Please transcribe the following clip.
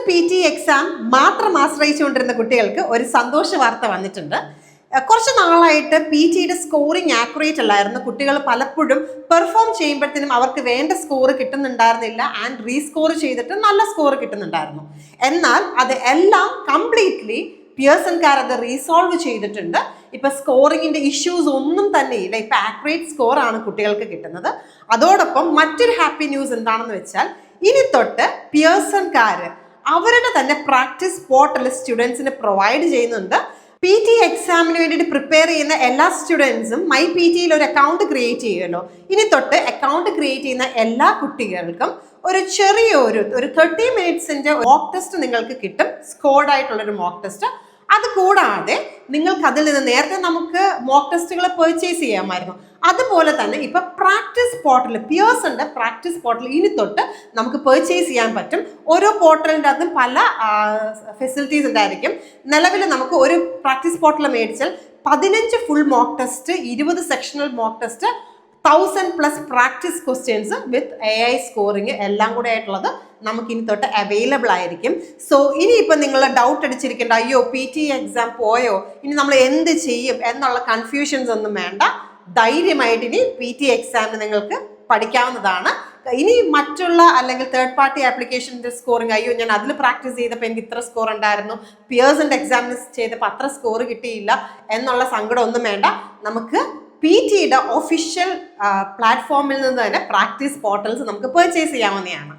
PT exam മാത്രം ആശ്രയിച്ചുകൊണ്ടിരുന്ന കുട്ടികൾക്ക് ഒരു സന്തോഷ വാർത്ത വന്നിട്ടുണ്ട്. കുറച്ച് നാളായിട്ട് PT സ്കോറിങ് ആക്യുറേറ്റ് അല്ലായിരുന്നു. കുട്ടികൾ പലപ്പോഴും പെർഫോം ചെയ്യുമ്പോഴത്തേനും അവർക്ക് വേണ്ട സ്കോർ കിട്ടുന്നുണ്ടായിരുന്നില്ല ആൻഡ് റീസ്കോർ ചെയ്തിട്ട് നല്ല സ്കോർ കിട്ടുന്നുണ്ടായിരുന്നു. എന്നാൽ അത് എല്ലാം കംപ്ലീറ്റ്ലി പിയേഴ്സൺകാർ അത് റീസോൾവ് ചെയ്തിട്ടുണ്ട്. ഇപ്പൊ സ്കോറിങ്ങിന്റെ ഇഷ്യൂസ് ഒന്നും തന്നെ ഇല്ല. ഇപ്പൊ ആക്യുറേറ്റ് സ്കോർ ആണ് കുട്ടികൾക്ക് കിട്ടുന്നത്. അതോടൊപ്പം മറ്റൊരു ഹാപ്പി ന്യൂസ് എന്താണെന്ന് വെച്ചാൽ ഇനി തൊട്ട് പിയേഴ്സൺകാർ അവരുടെ തന്നെ പ്രാക്ടീസ് പോർട്ടൽ സ്റ്റുഡൻസിന് പ്രൊവൈഡ് ചെയ്യുന്നുണ്ട്. PT എക്സാമിന് വേണ്ടിയിട്ട് പ്രിപ്പയർ ചെയ്യുന്ന എല്ലാ സ്റ്റുഡൻസും MyPTയിൽ ഒരു അക്കൗണ്ട് ക്രിയേറ്റ് ചെയ്യുമല്ലോ. ഇനി തൊട്ട് അക്കൗണ്ട് ക്രിയേറ്റ് ചെയ്യുന്ന എല്ലാ കുട്ടികൾക്കും ഒരു ചെറിയൊരു 30 മിനിറ്റ്സിന്റെ മോക്ക് ടെസ്റ്റ് നിങ്ങൾക്ക് കിട്ടും. സ്കോർഡ് ആയിട്ടുള്ളൊരു മോക്ക് ടെസ്റ്റ്. അത് കൂടാതെ നിങ്ങൾക്ക് അതിൽ നിന്ന് നേരത്തെ നമുക്ക് മോക്ക് ടെസ്റ്റുകൾ പർച്ചേസ് ചെയ്യാമായിരുന്നു. അതുപോലെ തന്നെ ഇപ്പൊ പ്രാക്ടീസ് പോർട്ടൽ പിയേഴ്സന്റെ പ്രാക്ടീസ് പോർട്ടൽ ഇനി തൊട്ട് നമുക്ക് പർച്ചേസ് ചെയ്യാൻ പറ്റും. ഓരോ പോർട്ടലിൻ്റെ അകത്തും പല ഫെസിലിറ്റീസ് ഉണ്ടായിരിക്കും. നിലവിൽ നമുക്ക് ഒരു പ്രാക്ടീസ് പോർട്ടൽ മേടിച്ചാൽ 15 full mock test, 20 sectional mock test, 1000+ practice questions with AI scoring എല്ലാം കൂടെ ആയിട്ടുള്ളത് നമുക്ക് ഇനി തൊട്ട് അവൈലബിൾ ആയിരിക്കും. സോ ഇനിയിപ്പോൾ നിങ്ങൾ ഡൗട്ട് അടിച്ചിരിക്കേണ്ട, അയ്യോ PT എക്സാം പോയോ, ഇനി നമ്മൾ എന്ത് ചെയ്യും എന്നുള്ള കൺഫ്യൂഷൻസ് ഒന്നും വേണ്ട. ധൈര്യമായിട്ട് ഇനി PT എക്സാമിന് നിങ്ങൾക്ക് പഠിക്കാവുന്നതാണ്. ഇനി മറ്റുള്ള അല്ലെങ്കിൽ തേർഡ് പാർട്ടി ആപ്ലിക്കേഷൻ്റെ സ്കോറിങ്, അയ്യോ ഞാൻ അതിൽ പ്രാക്ടീസ് ചെയ്തപ്പോൾ എനിക്ക് ഇത്ര സ്കോർ ഉണ്ടായിരുന്നു, പിയേഴ്സിൻ്റെ എക്സാമിന് ചെയ്തപ്പോൾ അത്ര സ്കോർ കിട്ടിയില്ല എന്നുള്ള സങ്കടം ഒന്നും വേണ്ട. നമുക്ക് PT ഒഫീഷ്യൽ പ്ലാറ്റ്ഫോമിൽ നിന്ന് തന്നെ പ്രാക്ടീസ് പോർട്ടൽസ് നമുക്ക് പർച്ചേസ് ചെയ്യാവുന്നതാണ്.